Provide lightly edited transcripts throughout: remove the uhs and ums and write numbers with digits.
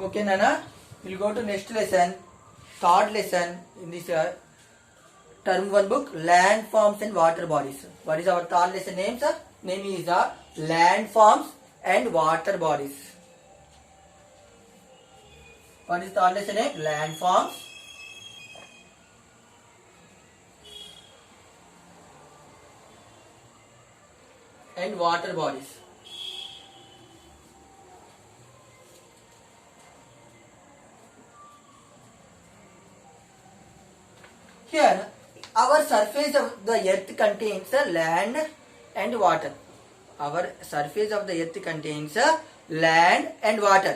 Okay, Nana. We'll go to next lesson, third lesson in this term one book, landforms and water bodies. What is our third lesson name, sir? Name is landforms and water bodies. What is third lesson name? Landforms and water bodies. Here, our surface of the earth contains land and water. Our surface of the earth contains land and water.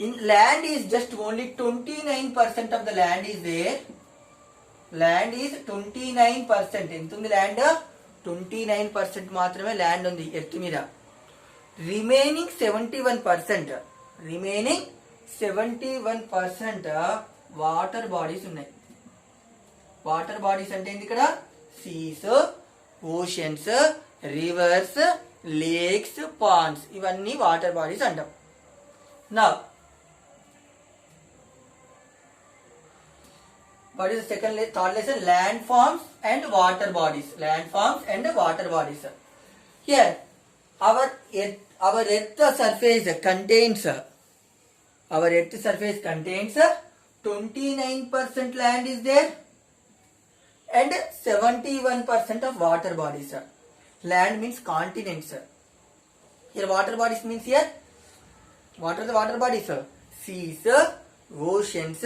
In land is just only 29% of the land is there. Land is 29%. ఎంత ఉంది land? 29% మాత్రమే land ఉంది earth మీద. Remaining 71% water bodies ఉన్నాయి. Water bodies అంటే ఏంటి ఇక్కడ? Seas, oceans, rivers, lakes, ponds, ఇవన్నీ వాటర్ బాడీస్ అంటాం. నా what is the third lesson? Landforms and water bodies. Landforms and water bodies. Here our earth surface contains 29% land is there and 71% of water bodies. Land means continents. Here water bodies means here what are the water bodies? Seas, oceans,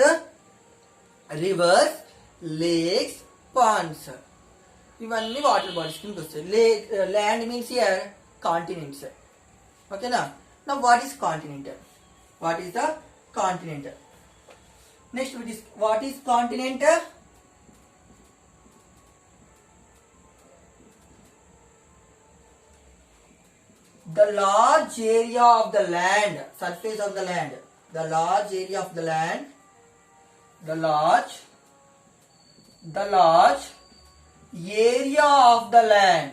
rivers, lakes, ponds, ఇవన్నీ water bodies కింద వస్తాయి. Land means here continents. ఓకేనా? Now what is continent? What is the continent? Next what is continent? The large area of the land, surface of the land, the large area of the land, the large area of the land,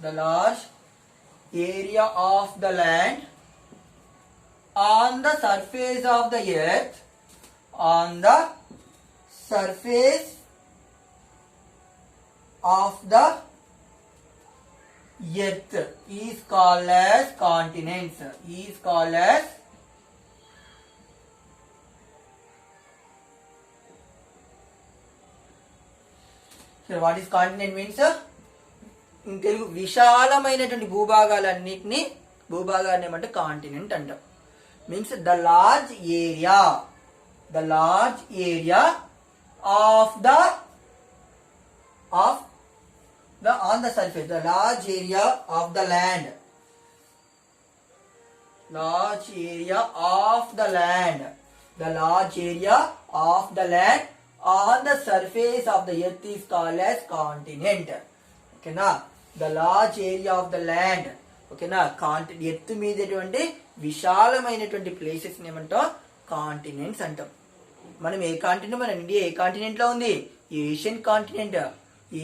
the large area of the land on the surface of the earth, on the surface of the earth is called as continents, is called as here what is continent means in Telugu విశాలమైనటువంటి భూభాగాన్ని ఏమంటే continent అంటాం. Means the large area of the on the surface, the large area of the land, large area of the land, the large area of the land on the surface of the earth is called as continent. Okay na? The large area of the land. Okay na? ఎత్తు మీదటువంటి విశాలమైనటువంటి places ఏమంటాం? Continents అంటాం. మనం ఏ continent? మన India ఏ continent లో ఉంది? Asian continent.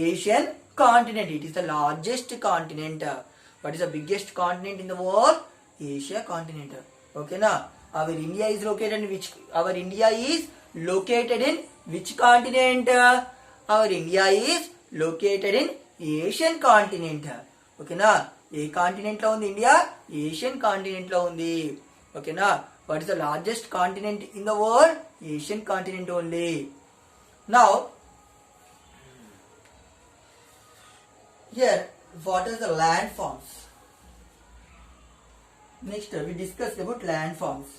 Asian continent. It is the largest continent. What is the biggest continent in the world? Asia continent. ఓకేనా? Our India is located in which? Our India is located in which continent? Our India is located in Asian continent. ఓకేనా? ఏ continent లో ఉంది India? Asian continent లో ఉంది. ఓకేనా? What is the largest continent in the world? Asian continent only. Now here what is the landforms? Next we discuss about landforms.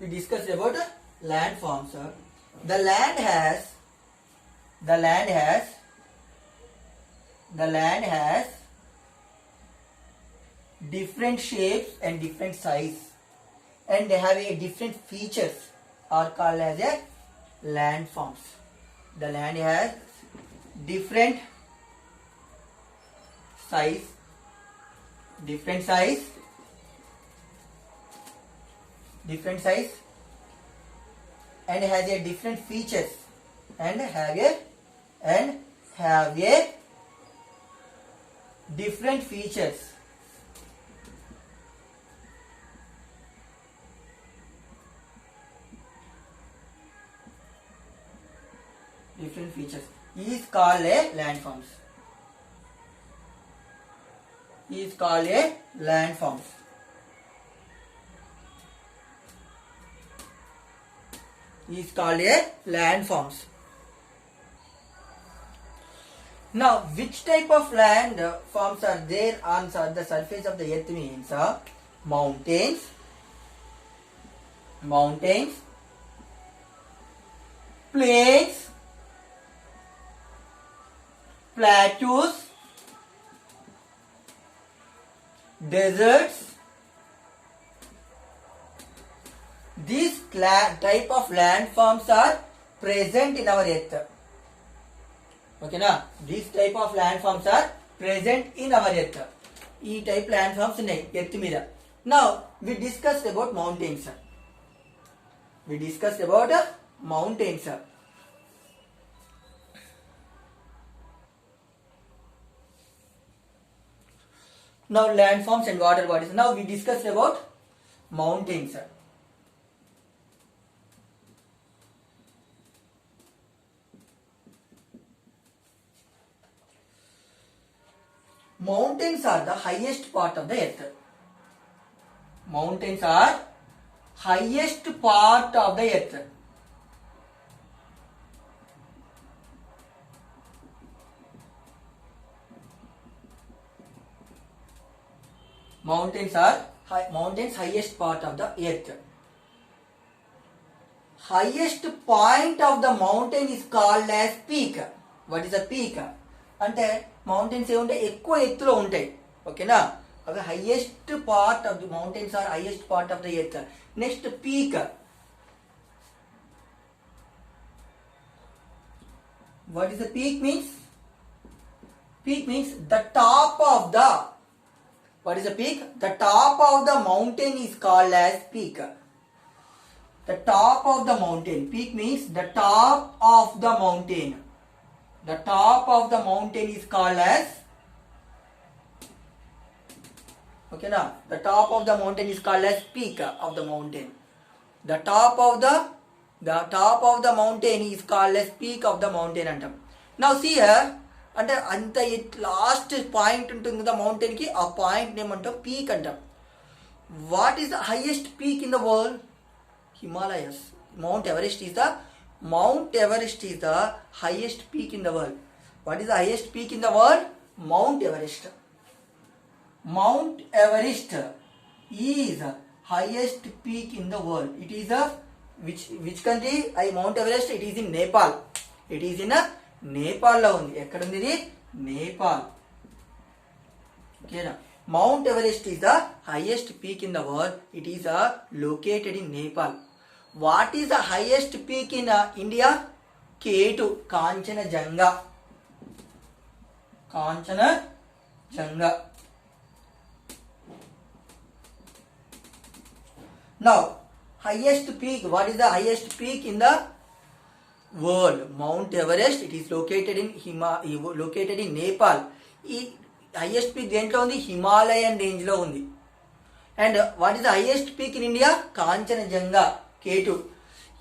We discuss about landforms. The land has different shapes and different size and they have a different features are called as a landforms. The land has different size and has a different features and have a different features. Different features is called a landforms. Is called a landforms. Is called a landforms. Now, which type of land forms are there on the surface of the earth means mountains, plains, plateaus, deserts. These type of landforms are present in our earth. Okay na? These type of landforms are present in our earth. E type landforms in earth mida. Now we discussed about mountains. We discussed about mountains. Now landforms and water bodies. Now we discussed about mountains. Mountains are the highest part of the earth. Mountains are highest part of the earth. Mountains are highest part of the earth. Highest point of the mountain is called as peak. What is a peak? అంటే mountains ఏముంటాయి, ఎక్కువ ఎత్తులో ఉంటాయి. ఓకేనా, అవి highest part of the mountains are highest part of the earth. Next peak. What is the peak means? Peak means the top of the. What is a peak? The top of the mountain is called as peak. The top of the mountain. Peak means the top of the mountain. The top of the mountain is called as. Okay now, the top of the mountain is called as peak of the mountain. The top of the mountain is called as peak of the mountain antam. Now see here, అంటే అంత last point ఉంటుంది కదా mountain కి, ఆ point ఏమంటాం peak అంటాం. What is the highest peak in the world? Himalayas. Mount Everest is the highest peak in the world. What is the highest peak in the world? Mount Everest. Mount Everest is highest peak in the world. It is a which country? Mount Everest. It is in Nepal. It is in Nepal లో ఉంది. ఎక్కడ ఉంది ఇది? నేపాల్. ఓకేనా. Mount Everest is the highest peak in the world. It is located in Nepal. What is the highest peak in India? K2, Kanchenjunga. Kanchenjunga. Now, highest peak. What is the highest peak in the world? Mount Everest. It is located in Nepal. ఈ highest peak దేంట్లో ఉంది? Himalayan range లో ఉంది. And what is the highest peak in India? Kanchenjunga, K2.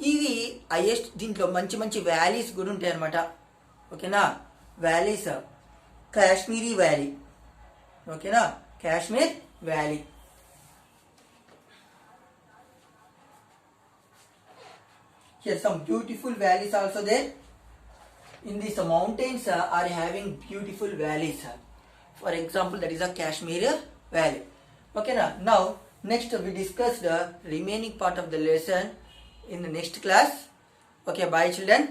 ఇవి highest. దీంట్లో మంచి మంచి valleys కూడా ఉంటాయి అన్నమాట. ఓకేనా. Valleys, Kashmiri valley. ఓకేనా, Kashmir valley. Here some beautiful valleys also there. In these mountains are having beautiful valleys. For example, that is a Kashmir valley. Okay now next we discuss the remaining part of the lesson in the next class. Okay, bye children.